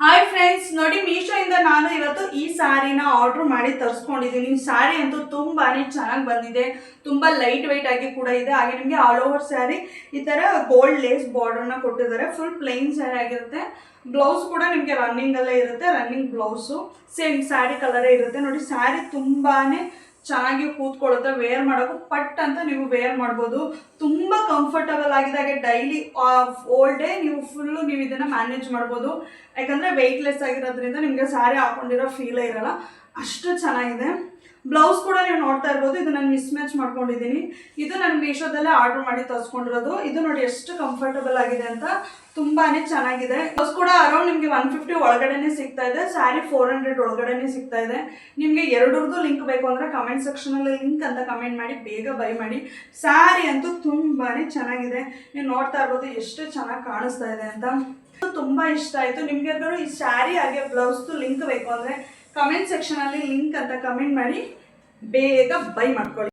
Hi friends, ನೋಡಿ ಮೀಶೋಯಿಂದ ನಾನು ಇವತ್ತು ಈ ಸ್ಯಾರಿನ ಆರ್ಡರ್ ಮಾಡಿ ತರಿಸ್ಕೊಂಡಿದ್ದೀನಿ. ಸ್ಯಾರಿ ಅಂತೂ ತುಂಬಾನೇ ಚೆನ್ನಾಗಿ ಬಂದಿದೆ. ತುಂಬಾ ಲೈಟ್ ವೆಯ್ಟ್ ಆಗಿ ಕೂಡ ಇದೆ. ಹಾಗೆ ನಿಮಗೆ ಆಲ್ ಓವರ್ ಸ್ಯಾರಿ ಈ ತರ ಗೋಲ್ಡ್ ಲೇಸ್ ಬಾರ್ಡರ್ನ ಕೊಟ್ಟಿದ್ದಾರೆ. ಫುಲ್ ಪ್ಲೈನ್ ಸ್ಯಾರಿ ಆಗಿರುತ್ತೆ. ಬ್ಲೌಸ್ ಕೂಡ ನಿಮಗೆ ರನ್ನಿಂಗ್ ಅಲ್ಲೇ ಇರುತ್ತೆ. ರನ್ನಿಂಗ್ ಬ್ಲೌಸು ಸೇಮ್ ಸ್ಯಾರಿ ಕಲರೇ ಇರುತ್ತೆ. ನೋಡಿ ಸ್ಯಾರಿ ತುಂಬಾನೇ ಚೆನ್ನಾಗಿ ಕೂತ್ಕೊಳ್ಳುತ್ತೆ. ವೇರ್ ಮಾಡೋಕ್ಕೂ ಪಟ್ ಅಂತ ನೀವು ವೇರ್ ಮಾಡ್ಬೋದು. ತುಂಬ ಕಂಫರ್ಟಬಲ್ ಆಗಿದೆ. ಹಾಗೆ ಡೈಲಿ ಓಲ್ ಡೇ ನೀವು ಇದನ್ನು ಮ್ಯಾನೇಜ್ ಮಾಡ್ಬೋದು. ಯಾಕಂದರೆ ವೆಯ್ಟ್ಲೆಸ್ ಆಗಿರೋದ್ರಿಂದ ನಿಮಗೆ ಸ್ಯಾರಿ ಹಾಕೊಂಡಿರೋ ಫೀಲೇ ಇರಲ್ಲ, ಅಷ್ಟು ಚೆನ್ನಾಗಿದೆ. ಬ್ಲೌಸ್ ಕೂಡ ನೀವು ನೋಡ್ತಾ ಇರ್ಬೋದು. ಇದು ನಾನು ಮಿಸ್ ಮ್ಯಾಚ್ ಮಾಡ್ಕೊಂಡಿದ್ದೀನಿ. ಇದು ನಾನು ಮೀಶೋದಲ್ಲೇ ಆರ್ಡರ್ ಮಾಡಿ ತರಿಸ್ಕೊಂಡಿರೋದು. ಇದು ನೋಡಿ ಎಷ್ಟು ಕಂಫರ್ಟಬಲ್ ಆಗಿದೆ ಅಂತ, ತುಂಬಾನೇ ಚೆನ್ನಾಗಿದೆ. ಬ್ಲೌಸ್ ಕೂಡ ಅರೌಂಡ್ ನಿಮಗೆ 150 ಒಳಗಡೆನೆ ಸಿಗ್ತಾ ಇದೆ. ಸ್ಯಾರಿ 400 ಒಳಗಡೆನೆ ಸಿಗ್ತಾ ಇದೆ. ನಿಮಗೆ ಎರಡರದ್ದು ಲಿಂಕ್ ಬೇಕು ಅಂದರೆ ಕಮೆಂಟ್ ಸೆಕ್ಷನಲ್ಲಿ ಲಿಂಕ್ ಅಂತ ಕಮೆಂಟ್ ಮಾಡಿ, ಬೇಗ ಬೈ ಮಾಡಿ. ಸ್ಯಾರಿ ಅಂತೂ ತುಂಬಾನೇ ಚೆನ್ನಾಗಿದೆ. ನೀವು ನೋಡ್ತಾ ಇರ್ಬೋದು ಎಷ್ಟು ಚೆನ್ನಾಗಿ ಕಾಣಿಸ್ತಾ ಇದೆ ಅಂತ. ತುಂಬ ಇಷ್ಟ ಆಯಿತು. ನಿಮಗೆ ಈ ಸ್ಯಾರಿ ಹಾಗೆ ಬ್ಲೌಸ್ದು ಲಿಂಕ್ ಬೇಕು ಅಂದರೆ ಕಮೆಂಟ್ ಸೆಕ್ಷನಲ್ಲಿ ಲಿಂಕ್ ಅಂತ ಕಮೆಂಟ್ ಮಾಡಿ, ಬೇಗ ಬೈ ಮಾಡ್ಕೊಳ್ಳಿ.